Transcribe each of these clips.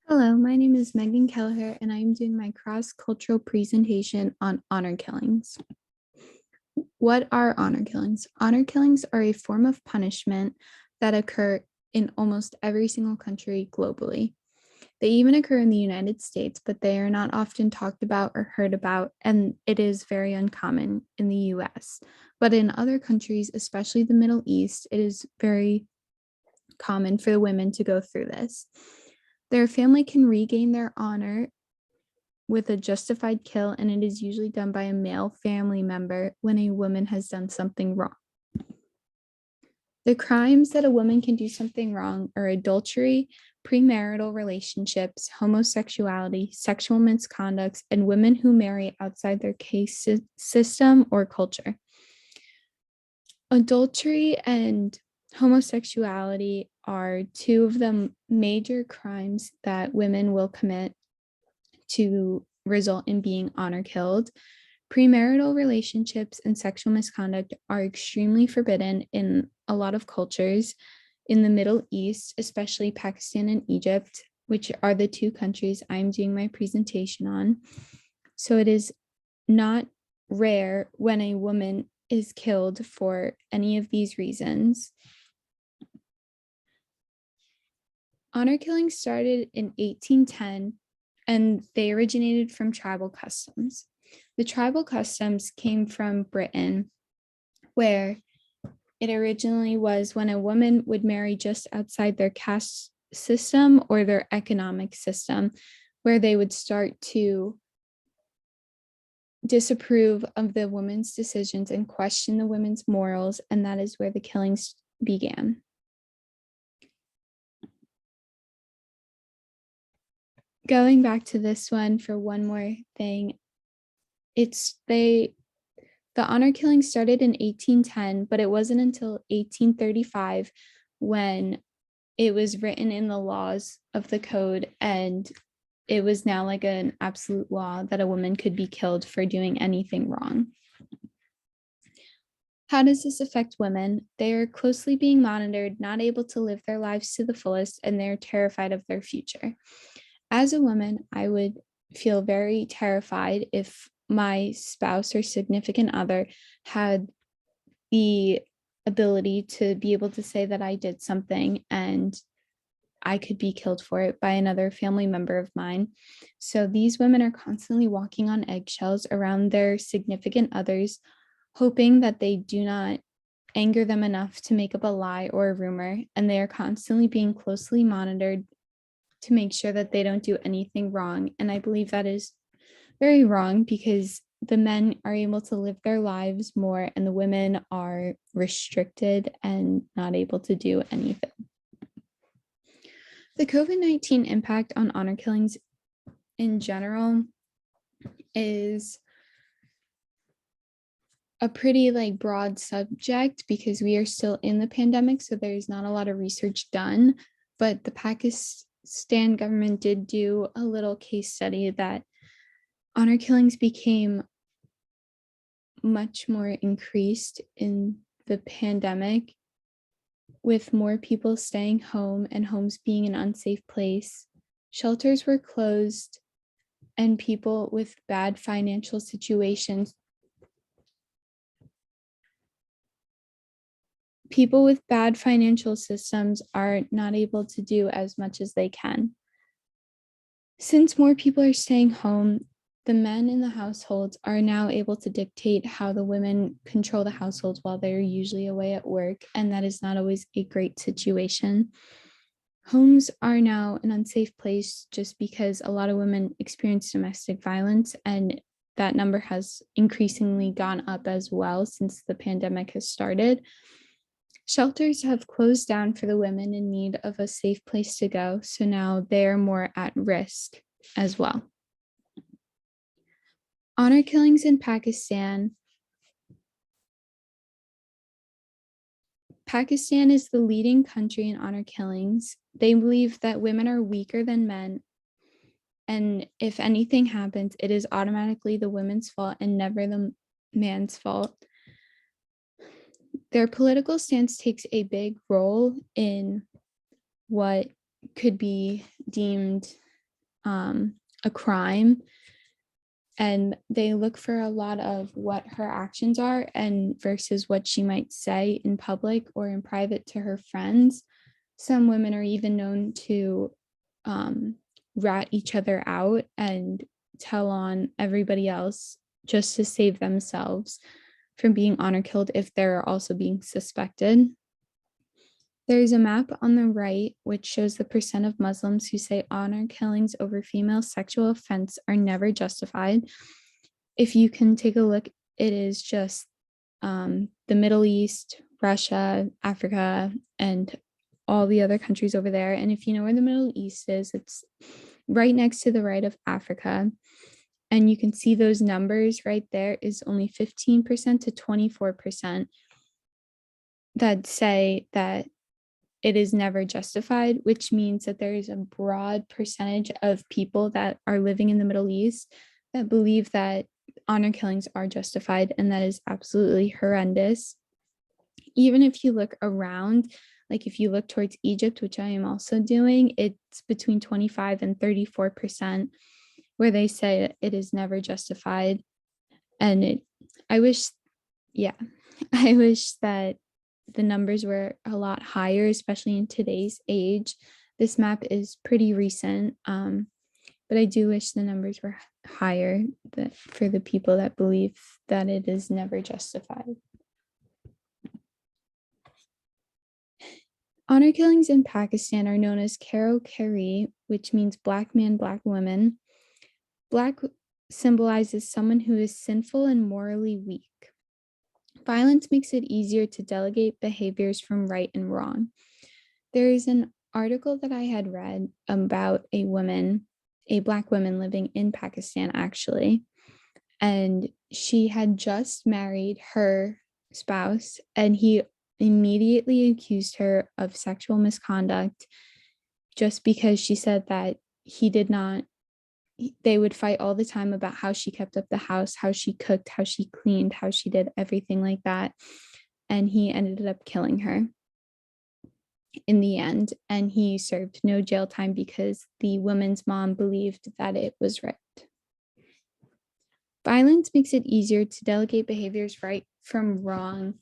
Hello, my name is Megan Kelleher, and I am doing my cross-cultural presentation on honor killings. What are honor killings? Honor killings are a form of punishment that occur in almost every single country globally. They even occur in the United States, but they are not often talked about or heard about, and it is very uncommon in the US. But in other countries, especially the Middle East, it is very common for the women to go through this. Their family can regain their honor with a justified kill, and it is usually done by a male family member when a woman has done something wrong. The crimes that a woman can do something wrong are adultery, premarital relationships, homosexuality, sexual misconduct, and women who marry outside their caste system or culture. Adultery and homosexuality are two of the major crimes that women will commit to result in being honor killed. Premarital relationships and sexual misconduct are extremely forbidden in a lot of cultures in the Middle East, especially Pakistan and Egypt, which are the two countries I'm doing my presentation on. So it is not rare when a woman is killed for any of these reasons. Honor killings started in 1810, and they originated from tribal customs. The tribal customs came from Britain, where it originally was when a woman would marry just outside their caste system or their economic system, where they would start to disapprove of the woman's decisions and question the women's morals, and that is where the killings began. Going back to this one for one more thing, the honor killing started in 1810, but it wasn't until 1835 when it was written in the laws of the code, and it was now like an absolute law that a woman could be killed for doing anything wrong. How does this affect women? They are closely being monitored, not able to live their lives to the fullest, and they're terrified of their future. As a woman, I would feel very terrified if my spouse or significant other had the ability to be able to say that I did something and I could be killed for it by another family member of mine. So these women are constantly walking on eggshells around their significant others, hoping that they do not anger them enough to make up a lie or a rumor, and they are constantly being closely monitored to make sure that they don't do anything wrong. And I believe that is very wrong because the men are able to live their lives more and the women are restricted and not able to do anything. The COVID-19 impact on honor killings in general is a pretty broad subject because we are still in the pandemic, so there's not a lot of research done, but the Pakistan government did do a little case study that honor killings became much more increased in the pandemic, with more people staying home and homes being an unsafe place. Shelters were closed, and people with bad financial situations people with bad financial systems are not able to do as much as they can. Since more people are staying home, the men in the households are now able to dictate how the women control the households while they're usually away at work, and that is not always a great situation. Homes are now an unsafe place just because a lot of women experience domestic violence, and that number has increasingly gone up as well since the pandemic has started. Shelters have closed down for the women in need of a safe place to go, so now they're more at risk as well. Honor killings in Pakistan. Pakistan is the leading country in honor killings. They believe that women are weaker than men, and if anything happens, it is automatically the women's fault and never the man's fault. Their political stance takes a big role in what could be deemed a crime, and they look for a lot of what her actions are and versus what she might say in public or in private to her friends. Some women are even known to rat each other out and tell on everybody else just to save themselves from being honor killed if they're also being suspected. There's a map on the right which shows the percent of Muslims who say honor killings over female sexual offense are never justified. If you can take a look, it is just the Middle East, Russia, Africa, and all the other countries over there. And if you know where the Middle East is, it's right next to the right of Africa. And you can see those numbers right there is only 15% to 24% that say that it is never justified, which means that there is a broad percentage of people that are living in the Middle East that believe that honor killings are justified, and that is absolutely horrendous. Even if you look around, like if you look towards Egypt, which I am also doing, it's between 25 and 34% where they say it is never justified. And I wish, yeah, I wish that the numbers were a lot higher, especially in today's age. This map is pretty recent, but I do wish the numbers were higher for the people that believe that it is never justified. Honor killings in Pakistan are known as karo kari, which means black man, black woman. Black symbolizes someone who is sinful and morally weak. Violence makes it easier to delegate behaviors from right and wrong. There is an article that I had read about a woman, a Black woman living in Pakistan, actually, and she had just married her spouse, and he immediately accused her of sexual misconduct just because she said that he did not. They would fight all the time about how she kept up the house, how she cooked, how she cleaned, how she did everything like that. And he ended up killing her in the end. And he served no jail time because the woman's mom believed that it was right. Violence makes it easier to delegate behaviors right from wrong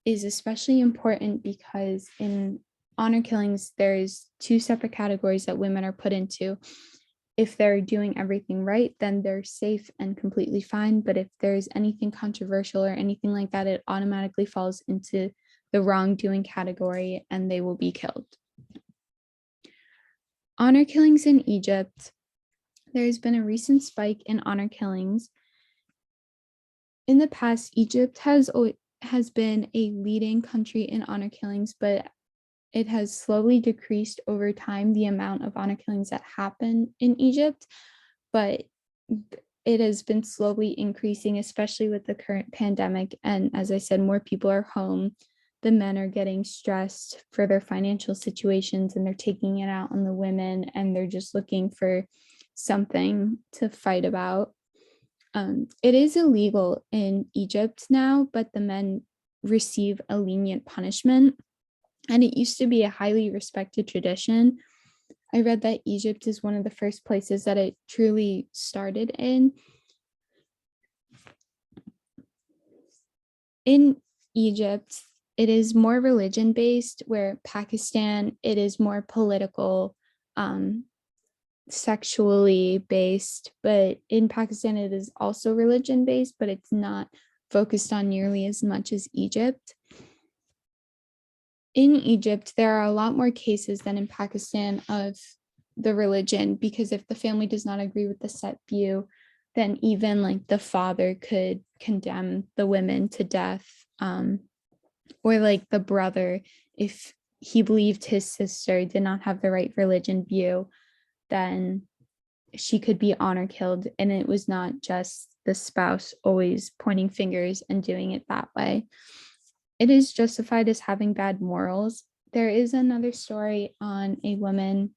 is especially important because in honor killings, there's two separate categories that women are put into. If they're doing everything right, then they're safe and completely fine. But if there's anything controversial or anything like that, it automatically falls into the wrongdoing category and they will be killed. Honor killings in Egypt. There's been a recent spike in honor killings. In the past, Egypt has been a leading country in honor killings, but it has slowly decreased over time the amount of honor killings that happen in Egypt, but it has been slowly increasing, especially with the current pandemic. And as I said, more people are home. The men are getting stressed for their financial situations and they're taking it out on the women and they're just looking for something to fight about. It is illegal in Egypt now, but the men receive a lenient punishment. And it used to be a highly respected tradition. I read that Egypt is one of the first places that it truly started in. In Egypt, it is more religion-based, where Pakistan, it is more political, sexually based. But in Pakistan, it is also religion-based, but it's not focused on nearly as much as Egypt. In Egypt, there are a lot more cases than in Pakistan of the religion, because if the family does not agree with the set view, then even like the father could condemn the women to death, or like the brother, if he believed his sister did not have the right religion view, then she could be honor killed. And it was not just the spouse always pointing fingers and doing it that way. It is justified as having bad morals. There is another story on a woman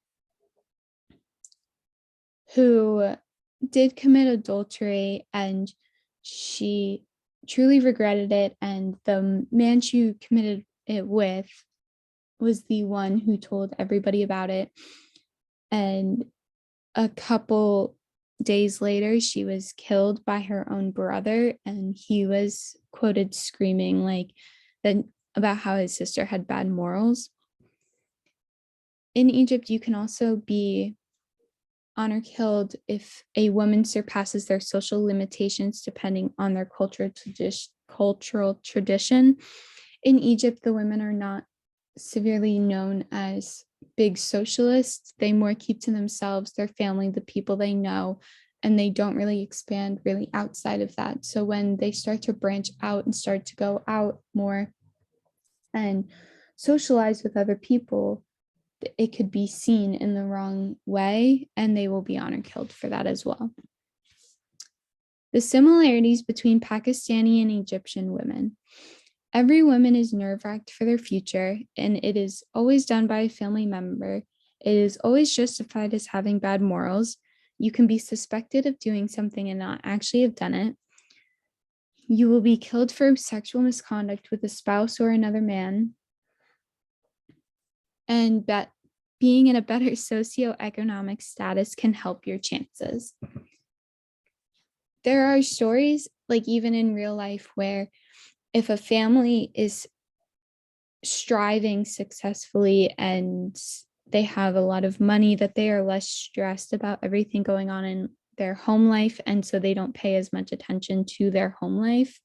who did commit adultery and she truly regretted it. And the man she committed it with was the one who told everybody about it. And a couple days later, she was killed by her own brother, and he was quoted screaming like that about how his sister had bad morals. In Egypt, you can also be honor killed if a woman surpasses their social limitations depending on their cultural tradition. In Egypt, the women are not severely known as big socialists. They more keep to themselves, their family, the people they know, and they don't really expand really outside of that. So when they start to branch out and start to go out more and socialize with other people, it could be seen in the wrong way, and they will be honor killed for that as well. The similarities between Pakistani and Egyptian women. Every woman is nerve-wracked for their future, and it is always done by a family member. It is always justified as having bad morals. You can be suspected of doing something and not actually have done it. You will be killed for sexual misconduct with a spouse or another man. And that being in a better socioeconomic status can help your chances. There are stories, like even in real life, where if a family is striving successfully and they have a lot of money, that they are less stressed about everything going on in their home life, and so they don't pay as much attention to their home life.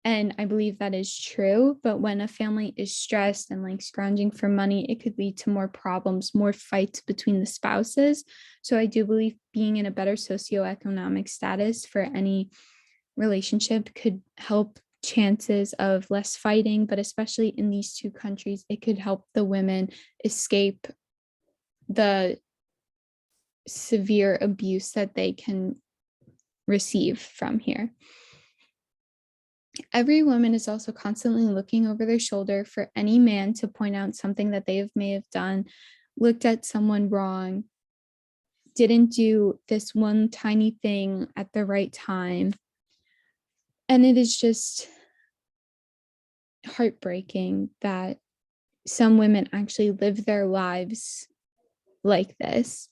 And I believe that is true. But when a family is stressed and like scrounging for money, it could lead to more problems, more fights between the spouses. So I do believe being in a better socioeconomic status for any relationship could help chances of less fighting. But especially in these two countries, it could help the women escape the severe abuse that they can receive from here. Every woman is also constantly looking over their shoulder for any man to point out something that may have done, looked at someone wrong, didn't do this one tiny thing at the right time. And it is just heartbreaking that some women actually live their lives like this.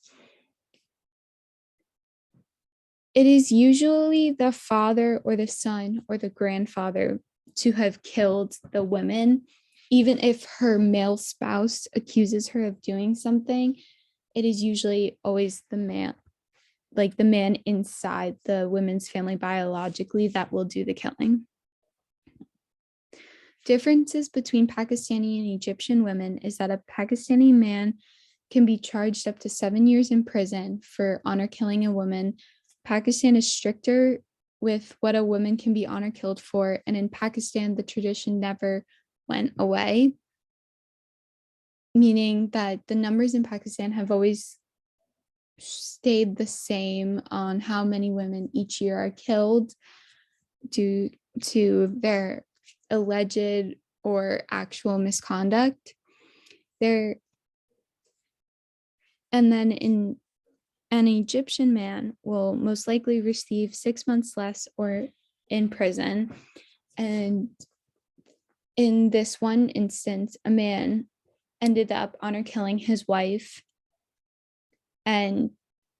It is usually the father or the son or the grandfather to have killed the woman. Even if her male spouse accuses her of doing something, it is usually always the man, like the man inside the women's family biologically, that will do the killing. Differences between Pakistani and Egyptian women is that a Pakistani man can be charged up to 7 years in prison for honor killing a woman. Pakistan is stricter with what a woman can be honor killed for, and in Pakistan, the tradition never went away, meaning that the numbers in Pakistan have always stayed the same on how many women each year are killed due to their alleged or actual misconduct. And then an Egyptian man will most likely receive 6 months less or in prison. And in this one instance, a man ended up honor killing his wife, and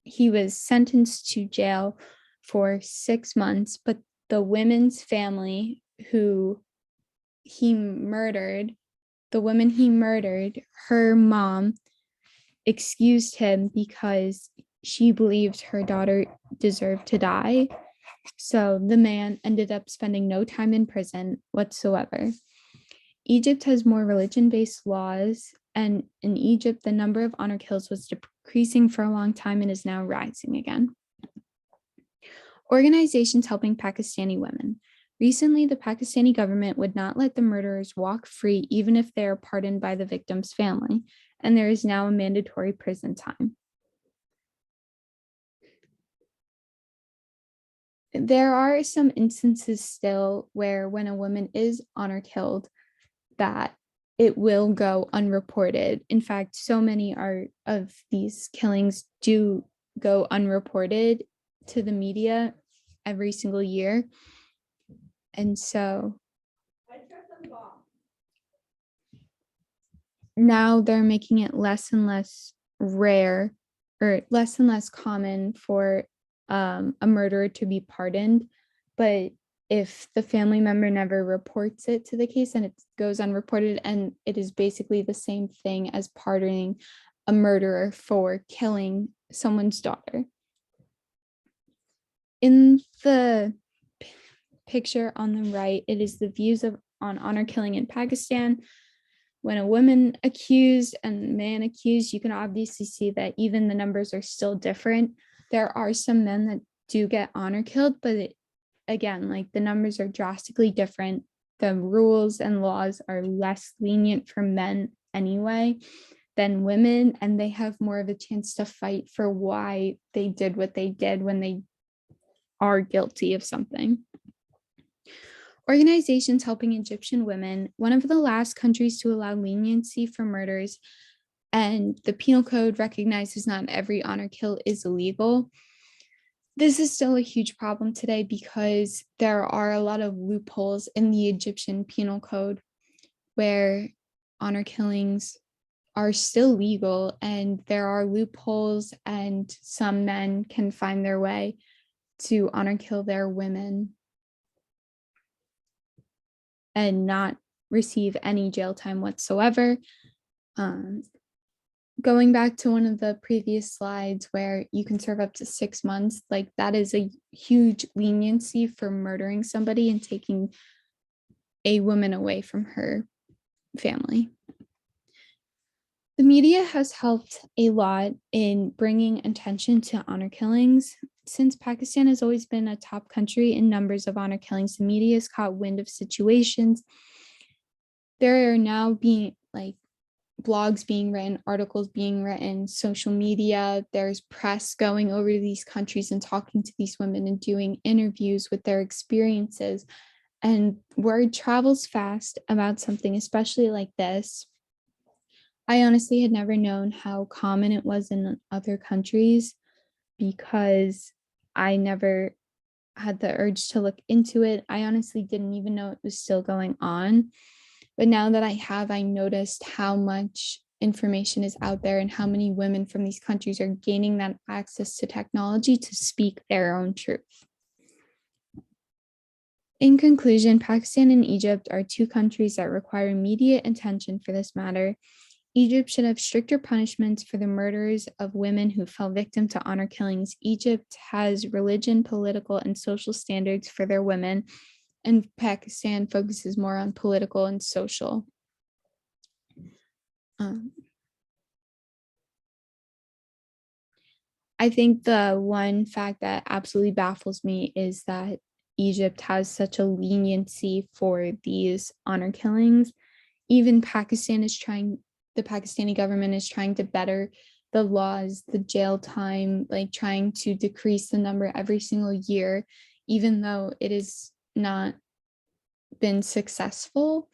he was sentenced to jail for 6 months. But the women's family who he murdered, the woman he murdered, her mom excused him because she believed her daughter deserved to die. So the man ended up spending no time in prison whatsoever. Egypt has more religion-based laws, and in Egypt, the number of honor kills was decreasing for a long time and is now rising again. Organizations helping Pakistani women. Recently, the Pakistani government would not let the murderers walk free even if they are pardoned by the victim's family, and there is now a mandatory prison time. There are some instances still where when a woman is honor killed, that it will go unreported. In fact, so many of these killings do go unreported to the media every single year. And so now they're making it less and less rare or less and less common for a murderer to be pardoned. But if the family member never reports it to the case and it goes unreported, and it is basically the same thing as pardoning a murderer for killing someone's daughter. In the picture on the right, it is the views on honor killing in Pakistan. When a woman accused and man accused, you can obviously see that even the numbers are still different. There are some men that do get honor killed, but again, like the numbers are drastically different. The rules and laws are less lenient for men anyway than women, and they have more of a chance to fight for why they did what they did when they are guilty of something. Organizations helping Egyptian women, one of the last countries to allow leniency for murders, and the penal code recognizes not every honor kill is illegal. This is still a huge problem today because there are a lot of loopholes in the Egyptian penal code where honor killings are still legal, and there are loopholes, and some men can find their way to honor kill their women and not receive any jail time whatsoever. Going back to one of the previous slides where you can serve up to 6 months, like that is a huge leniency for murdering somebody and taking a woman away from her family. The media has helped a lot in bringing attention to honor killings. Since Pakistan has always been a top country in numbers of honor killings, the media has caught wind of situations. There are now being like blogs being written, articles being written, social media, there's press going over to these countries and talking to these women and doing interviews with their experiences. And word travels fast about something, especially like this. I honestly had never known how common it was in other countries because I never had the urge to look into it. I honestly didn't even know it was still going on. But now that I have, I noticed how much information is out there and how many women from these countries are gaining that access to technology to speak their own truth. In conclusion, Pakistan and Egypt are two countries that require immediate attention for this matter. Egypt should have stricter punishments for the murders of women who fell victim to honor killings. Egypt has religion, political, and social standards for their women, and Pakistan focuses more on political and social. I think the one fact that absolutely baffles me is that Egypt has such a leniency for these honor killings. Even Pakistan is trying, the Pakistani government is trying to better the laws, the jail time, like trying to decrease the number every single year, even though it has not been successful,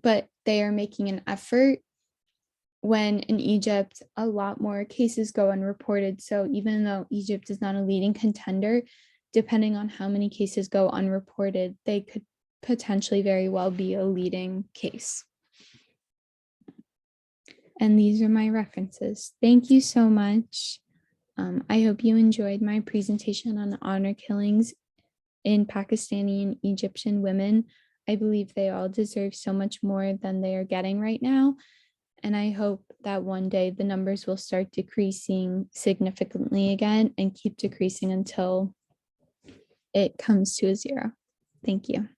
but they are making an effort. When in Egypt, a lot more cases go unreported. So even though Egypt is not a leading contender, depending on how many cases go unreported, they could potentially very well be a leading case. And these are my references. Thank you so much. I hope you enjoyed my presentation on honor killings in Pakistani and Egyptian women. I believe they all deserve so much more than they are getting right now. And I hope that one day the numbers will start decreasing significantly again and keep decreasing until it comes to a zero. Thank you.